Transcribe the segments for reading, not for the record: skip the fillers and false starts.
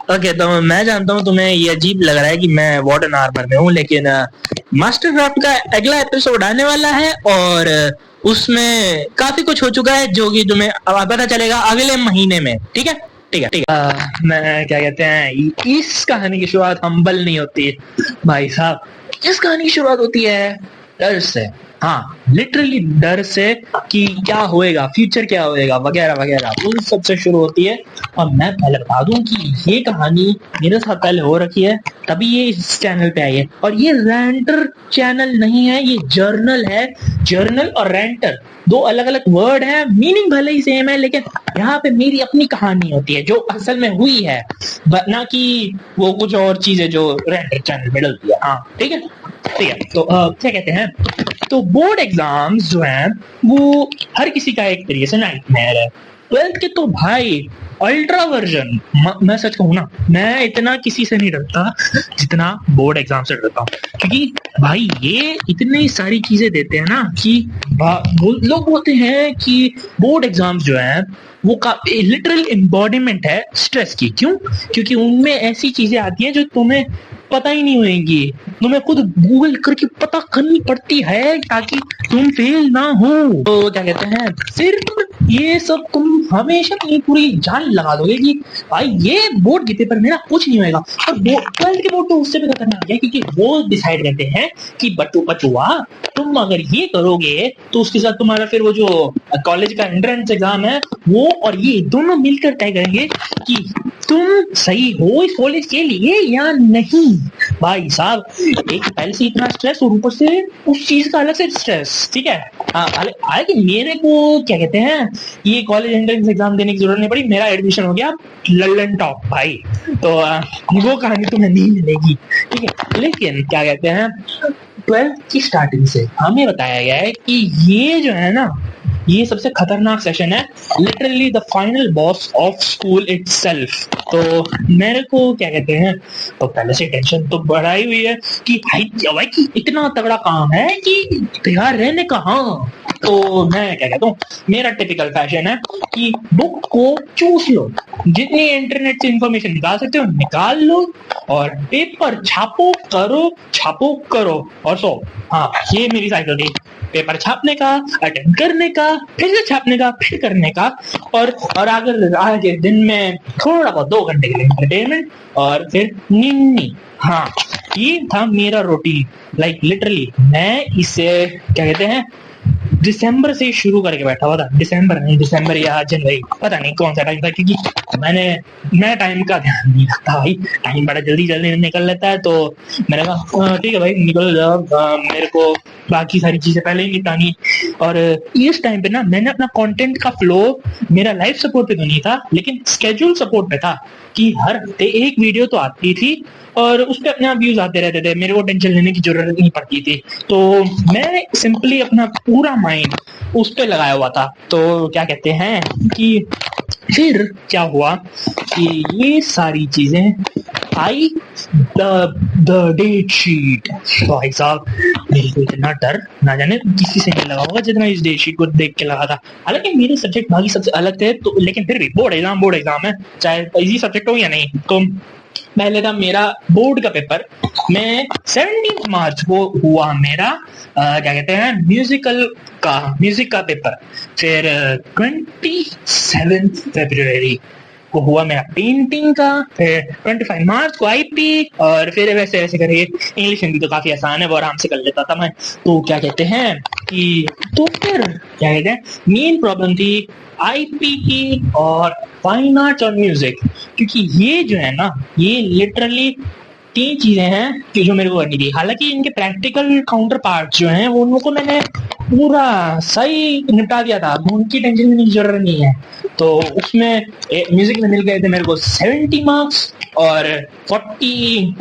Okay, तो मैं जानता हूँ तुम्हें ये अजीब लग रहा है कि मैं वार्डन आर्मर में हूँ, लेकिन मास्टरक्राफ्ट का अगला एपिसोड आने वाला है और उसमें काफी कुछ हो चुका है जो कि तुम्हें पता चलेगा अगले महीने में। ठीक है, ठीक है, ठीक है। मैं क्या कहते हैं, इस कहानी की शुरुआत हम्बल नहीं होती भाई साहब। इस कहानी की शुरुआत होती है डर से। हाँ, लिटरली डर से कि क्या होएगा, फ्यूचर क्या होएगा, वगैरह वगैरह, उन सब से शुरू होती है। और मैं पहले बता दूं कि ये कहानी मेरे साथ पहले हो रखी है, तभी ये इस चैनल पे आई है। और ये रेंटर चैनल नहीं है, ये जर्नल है। जर्नल और रेंटर दो अलग अलग वर्ड है, मीनिंग भले ही सेम है, लेकिन यहाँ पे मेरी अपनी कहानी होती है जो असल में हुई है, ना कि वो कुछ और चीजें जो रेंटर चैनल में डलती है। हाँ, ठीक है, ठीक है। तो क्या कहते हैं, तो बोर्ड एग्जाम्स जो हैं वो हर किसी का एक तरीके से नाइटमेयर है। 12th के तो भाई अल्ट्रा वर्जन। मैं सच कहूँ ना, मैं इतना किसी से नहीं डरता जितना बोर्ड एग्जाम से डरता हूँ, क्योंकि भाई ये इतनी सारी चीजें देते हैं ना कि लोग बोलते हैं कि बोर्ड एग्जाम्स जो है वो का लिटरल एम्बॉडीमेंट है स्ट्रेस की। क्यों? क्योंकि उनमें ऐसी चीजें आती हैं जो तुम्हें पता ही नहीं होगी, तुम्हें खुद गूगल करके पता करनी पड़ती है ताकि तुम फेल ना हो। तो क्या कहते हैं, सिर्फ ये सब तुम हमेशा अपनी पूरी जान लगा दोगे कि भाई ये बोर्ड के पेपर मेरा कुछ नहीं होगा। और 12th के बोर्ड तो उससे भी खतरनाक है, क्योंकि वो डिसाइड करते हैं कि बचुआ तुम अगर ये करोगे तो उसके साथ तुम्हारा फिर वो जो कॉलेज का एंट्रेंस एग्जाम है वो और ये दोनों मिलकर तय करेंगे कि तुम सही हो इस कॉलेज के लिए या नहीं। भाई साहब, एक पहले से इतना स्ट्रेस और ऊपर से उस चीज का अलग से स्ट्रेस। ठीक है, हालांकि मेरे को क्या कहते हैं, ये कॉलेज एंट्रेंस एग्जाम देने की जरूरत नहीं पड़ी, मेरा एडमिशन हो गया लल्लन टॉप भाई। तो वो कहानी तुम्हें नहीं मिलेगी। ठीक है, लेकिन क्या कहते हैं, 12th की स्टार्टिंग से हमें बताया गया है कि ये जो है ना, ये सबसे खतरनाक सेशन है, literally the final boss of school itself. तो मेरे को क्या कहते हैं, तो पहले से टेंशन तो बढ़ाई हुई है कि भाई कि इतना तगड़ा काम है कि तैयार रहने का। हाँ, तो मैं क्या कहता हूँ, मेरा टिपिकल फैशन है कि बुक को चूस लो, जितनी इंटरनेट से इंफॉर्मेशन निकाल सकते हो निकाल लो, और पेपर छापो करो और सो। हाँ, ये मेरी साइकिल थी, पेपर छापने का, अटेंड करने का, फिर से छापने का, फिर करने का, और अगर आगे दिन में थोड़ा बहुत 2 घंटे के लिए एंटरटेनमेंट और फिर निन्नी। हाँ, ये था मेरा रूटीन। लाइक लिटरली मैं इसे क्या कहते हैं, दिसंबर से शुरू करके बैठा हुआ था। दिसंबर या जनवरी, पता नहीं कौन सा टाइम था, क्योंकि मैं टाइम का ध्यान नहीं रखता भाई, टाइम बड़ा जल्दी जल्दी निकल लेता है। तो मैंने कहा ठीक है भाई निकल जाओ, मेरे को बाकी सारी चीजें पहले ही निपटानी। और इस टाइम पे ना मैंने अपना कंटेंट का फ्लो, मेरा लाइफ सपोर्ट पे तो नहीं था लेकिन स्केड्यूल सपोर्ट पे था, कि हर हफ्ते एक वीडियो तो आती थी और उस पर अपने आप व्यूज आते रहते थे, मेरे को टेंशन लेने की जरूरत नहीं पड़ती थी। तो मैं सिंपली अपना पूरा माइंड उस पर लगाया हुआ था। तो क्या कहते हैं कि फिर क्या हुआ कि ये सारी चीजें आई, द डेट शीट। भाई साहब, मेरे को इतना डर ना जाने किसी से नहीं लगा होगा जितना इस डेट शीट को देख के लगा था। हालांकि मेरे सब्जेक्ट बाकी सबसे अलग थे, तो लेकिन फिर भी बोर्ड एग्जाम है, चाहे इजी सब्जेक्ट हो या नहीं। तो पहले था मेरा बोर्ड का पेपर, मैं 17 मार्च को हुआ मेरा क्या कहते हैं, म्यूजिक का पेपर। फिर 27 फरवरी को हुआ मेरा पेंटिंग का। फिर 25 मार्च को आईपी, और फिर वैसे वैसे करके इंग्लिश हिंदी तो काफी आसान है, वो आराम से कर लेता था मैं। तो क्या कहते हैं कि तो फिर क्या कहते हैं, मेन प्रॉब्लम थी आईपी की और फाइन आर्ट्स और म्यूजिक, क्योंकि ये जो है ना, ये लिटरली 3 चीजें हैं कि जो मेरे को करनी थी। हालांकि इनके प्रैक्टिकल काउंटर पार्ट जो हैं वो उनको मैंने पूरा सही निपटा दिया था, उनकी टेंशन लेने की जरूरत नहीं है। तो उसमें म्यूजिक में मिल गए थे मेरे को 70 मार्क्स, और 64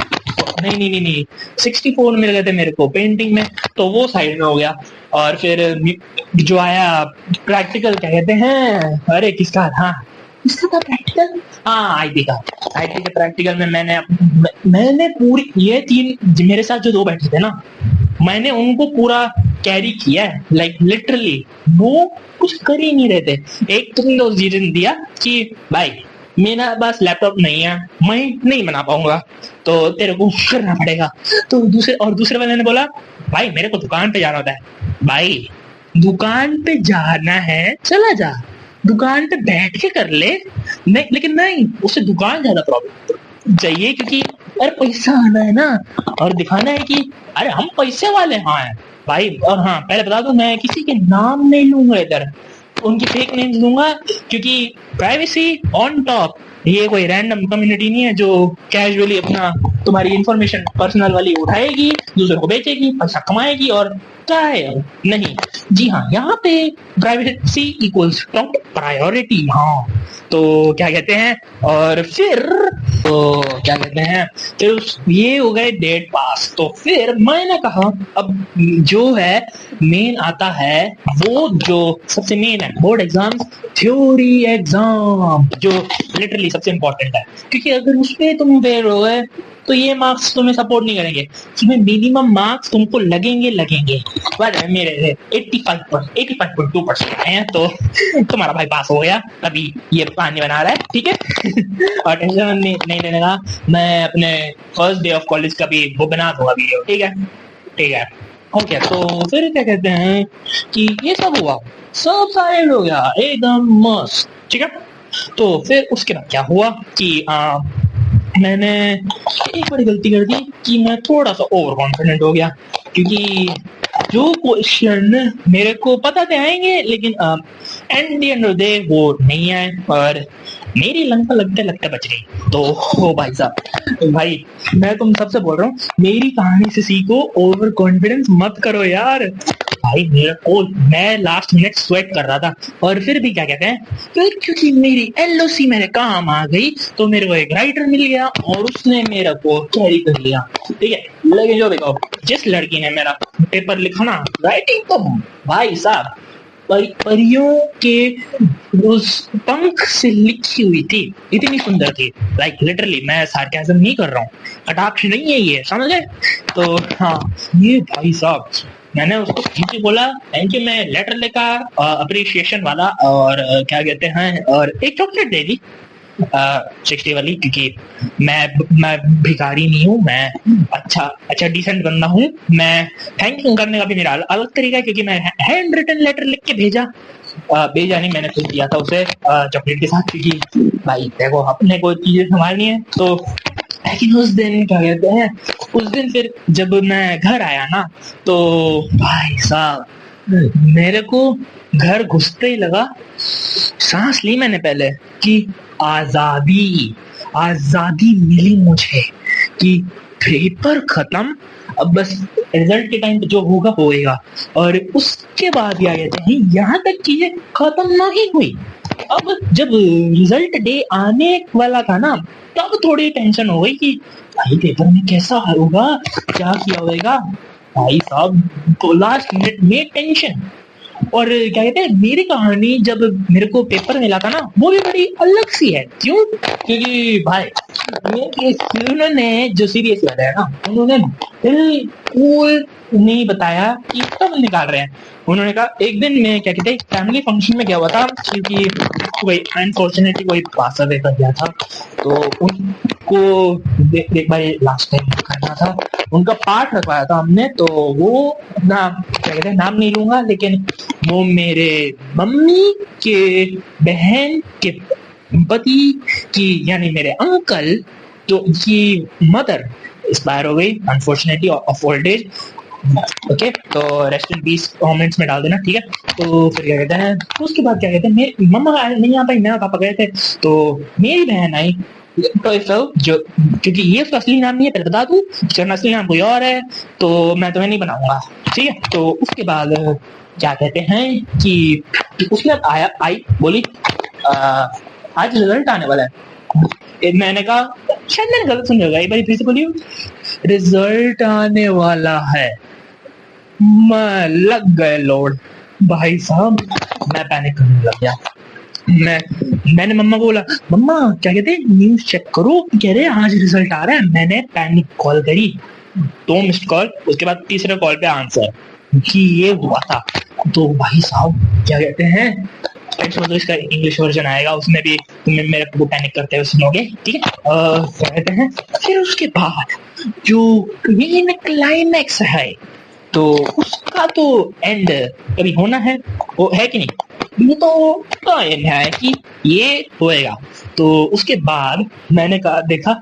मिल गए थे मेरे को पेंटिंग में, तो वो साइड में हो गया। और फिर जो आया प्रैक्टिकल, क्या कहते हैं, अरे किसका था प्रैक्टिकल, हाँ आईटी के प्रैक्टिकल में मैंने पूरी ये 3 मेरे साथ जो 2 बैठे थे ना, मैंने उनको पूरा कैरी किया है। लाइक लिटरली वो कुछ कर ही नहीं रहे थे। एक तुमने उस रीजन दिया कि भाई मेरा पास लैपटॉप नहीं है, मैं नहीं बना पाऊंगा, तो तेरे को करना पड़ेगा। तो दूसरे वाले ने बोला भाई मेरे को दुकान पे जाना होता है। भाई दुकान पे जाना है चला जा, दुकान पे बैठ के कर ले। नहीं लेकिन नहीं, उसे दुकान ज्यादा प्रॉब्लम चाहिए, क्योंकि अरे पैसा आना है ना, और दिखाना है कि अरे हम पैसे वाले हैं भाई। और हाँ पहले बता दूं, मैं किसी के नाम नहीं लूंगा इधर, उनकी फेक नेम्स दूंगा, क्योंकि प्राइवेसी ऑन टॉप। ये कोई रैंडम कम्युनिटी नहीं है जो कैजुअली अपना तुम्हारी इंफॉर्मेशन पर्सनल वाली उठाएगी, दूसरों को बेचेगी, पैसा कमाएगी और नहीं। जी हाँ, यहाँ पे प्राइवेसी इक्वल्स टॉप प्रायोरिटी। हाँ तो क्या कहते हैं, और फिर तो क्या कहते हैं, फिर ये हो गए डेट पास। तो फिर मैंने कहा अब जो है मेन आता है, वो जो सबसे मेन है बोर्ड एग्जाम, थ्योरी एग्जाम, जो लिटरली सबसे इंपॉर्टेंट है, क्योंकि अगर उसमें तुम फेल हो गए तो ये मार्क्स तुम्हें सपोर्ट नहीं करेंगे, उसमें मिनिमम मार्क्स तुमको लगेंगे। पर मेरे 85.2% आए हैं, तो तुम्हारा भाई पास हो गया, अभी ये पानी बना रहा है, ठीक है। और टेंशन नहीं लेने का, मैं अपने फर्स्ट डे ऑफ कॉलेज का भी वो बना दूंगा वीडियो, ठीक है। ओके तो फिर क्या कहते हैं कि ये सब हुआ, सब साइड हो गया एकदम मस्त, ठीक है। तो फिर उसके बाद क्या हुआ कि मैंने एक बड़ी गलती कर दी कि मैं थोड़ा सा ओवर कॉन्फिडेंट हो गया, क्योंकि जो क्वेश्चन मेरे को पता थे आएंगे, लेकिन एंड ऑफ डे वो नहीं आए, और मेरी लंका लगते बच गई। तो ओ भाई साहब, भाई मैं तुम सबसे बोल रहा हूँ, मेरी कहानी से सीखो, ओवर कॉन्फिडेंस मत करो यार। भाई मेरे को, मैं लास्ट मिनट स्वेट कर रहा था, और फिर भी क्या कहते हैं, क्योंकि मेरी एलओसी मेरे काम आ गई, तो मेरे को एक राइटर मिल गया और उसने मेरे को कैरी कर लिया, ठीक है। लेकिन जो देखो, जिस लड़की ने मेरा पेपर लिखा ना, राइटिंग तो भाई साहब परियों के उस पंख से लिखी हुई थी, इतनी सुंदर थी, लाइक लिटरली, मैं सार्केज्म नहीं कर रहा हूँ, कटाक्ष नहीं है ये, समझ गए। तो हाँ ये भाई साहब, मैंने उसको थैंक यू बोला, थैंक यू, मैं लेटर लिखा अप्रिशिएशन वाला, और क्या कहते हैं, और एक चॉकलेट दे दी 60 वाली, क्योंकि मैं भिखारी नहीं हूँ, मैं अच्छा डिसेंट बंदा हूँ। मैं थैंक यू करने का भी मेरा अलग तरीका है, क्योंकि मैं हैंड रिटन लेटर लिख के भेजा नहीं, मैंने खुद दिया था उसे चॉकलेट के साथ, क्योंकि भाई देखो अपने को चीजें संभालनी है। तो लेकिन उस दिन क्या कहते हैं, उस दिन फिर जब मैं घर आया ना, तो भाई साहब मेरे को घर घुसते ही लगा, सांस ली मैंने पहले कि आजादी मिली मुझे, कि पेपर खत्म, अब बस रिजल्ट के टाइम पे जो होगा। और उसके बाद क्या कहते हैं, यहाँ तक चीजें खत्म नहीं हुई, अब जब रिजल्ट डे आने वाला था ना, तब थोड़ी टेंशन हो गई कि भाई पेपर में कैसा होगा, क्या किया होगा। भाई साहब तो लास्ट मिनट में टेंशन। और क्या कहते हैं, मेरी कहानी जब मेरे को पेपर मिला था ना, वो भी बड़ी अलग सी है। क्यों? क्योंकि भाई उन्होंने जो सीरियस वाला है ना, उन्होंने बिल्कुल नहीं बताया कि कब निकाल रहे हैं। उन्होंने कहा एक दिन में क्या कहते हैं, फैमिली फंक्शन में क्या हुआ था, क्योंकि कोई अनफॉर्चुनेटली कोई पास अवे कर गया था, तो उनको एक बार लास्ट टाइम करना था, उनका पाठ रखवाया था हमने। तो वो अपना क्या कहते हैं, नाम नहीं लूंगा, लेकिन वो मेरे मम्मी के बहन के पति की, यानी मेरे अंकल, तो की मदर एक्सपायर हो गई unfortunately of old age. Okay तो रेस्ट इन पीस कमेंट्स में डाल देना, ठीक है। तो फिर क्या कहते हैं, उसके बाद क्या कहते हैं, मेरी मम्मा नहीं आ पाई, मेरा पापा गए थे, तो मेरी बहन आई जो, क्योंकि ये उसका असली नाम नहीं है, पहले बता दूं, उसका असली नाम कोई और है, तो मैं तुम्हें नहीं बनाऊंगा, ठीक है। तो उसके बाद क्या कहते हैं कि उसने आई बोली आज रिजल्ट आने वाला है। मैंने कहा शायद मैंने गलत सुन होगा, एक बार फिर से बोलिए, रिजल्ट आने वाला है। मैं लग गए लोड, भाई साहब मैं पैनिक करने लग गया। मैंने मम्मा को बोला, मम्मा क्या कहते हैं, न्यूज चेक करो, कह रहे आज रिजल्ट आ रहा है। मैंने पैनिक कॉल करी, 2 मिस्ड कॉल, उसके बाद तीसरे कॉल पे आंसर कि ये हुआ था। तो भाई साहब क्या कहते हैं फ्रेंड्स मतलब इसका इंग्लिश वर्जन आएगा, उसमें भी तुम्हें मेरे को पैनिक करते हुए सुनोगे, ठीक है। कहते हैं फिर उसके बाद जो मेन क्लाइमैक्स है तो उसका तो एंड कभी होना है, वो है कि नहीं, ये तो एंड है कि ये होएगा। तो उसके बाद मैंने कहा देखा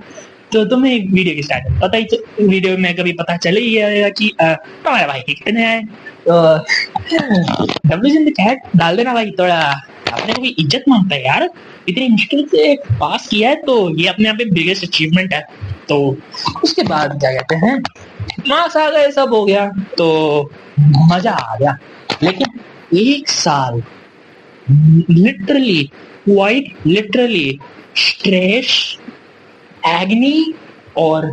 तो तुम्हें वीडियो की स्टार्ट पता ही, तो वीडियो में कभी पता चल ही गया कि तुम्हारे भाई के कितने हैं, तो डब्ल्यूज इन द चैट डाल देना भाई, थोड़ा अपने को भी इज्जत मांगता है यार, इतनी मुश्किल से पास किया है तो ये अपने आप में बिगेस्ट अचीवमेंट है। तो उसके बाद क्या कहते हैं मार्क्स आ गए, सब हो गया तो मजा आ गया। लेकिन एक साल लिटरली क्वाइट लिटरली स्ट्रेस, एग्नी और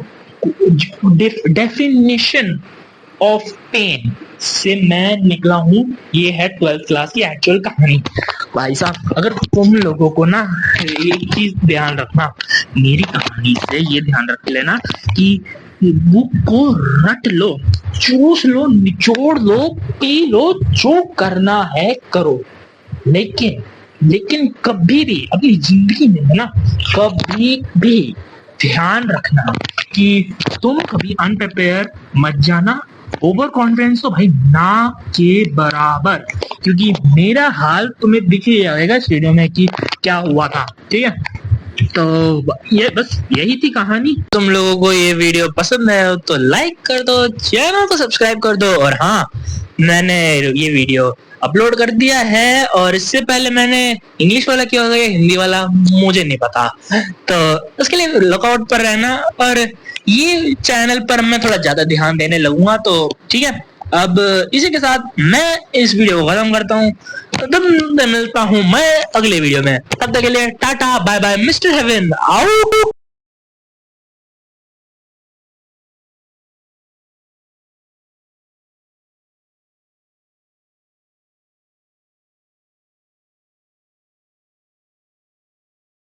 डेफिनेशन ऑफ पेन से मैं निकला हूँ। ये है 12th क्लास की एक्चुअल कहानी। भाई साहब अगर तुम लोगों को ना एक चीज ध्यान रखना, मेरी कहानी से ये ध्यान रख लेना कि बुक को रट लो, चूस लो, निचोड़ लो, पी लो, जो करना है करो, लेकिन कभी भी अपनी जिंदगी में ना कभी भी ध्यान रखना कि तुम कभी अनप्रिपेयर मत जाना। ओवर कॉन्फिडेंस तो भाई ना के बराबर, क्योंकि मेरा हाल तुम्हें दिख ही जाएगा इस वीडियो में कि क्या हुआ था, ठीक है। तो ये बस यही थी कहानी। तुम लोगों को ये वीडियो पसंद है तो लाइक कर दो, चैनल को सब्सक्राइब कर दो, और हाँ मैंने ये वीडियो अपलोड कर दिया है, और इससे पहले मैंने इंग्लिश वाला किया होगा या हिंदी वाला मुझे नहीं पता, तो उसके लिए लुकआउट पर रहना। और ये चैनल पर मैं थोड़ा ज्यादा ध्यान देने लगूंगा, तो ठीक है। अब इसी के साथ मैं इस वीडियो को खत्म करता हूँ, तो मिलता हूँ मैं अगले वीडियो में, तब तक के लिए tata bye bye, mister heaven out.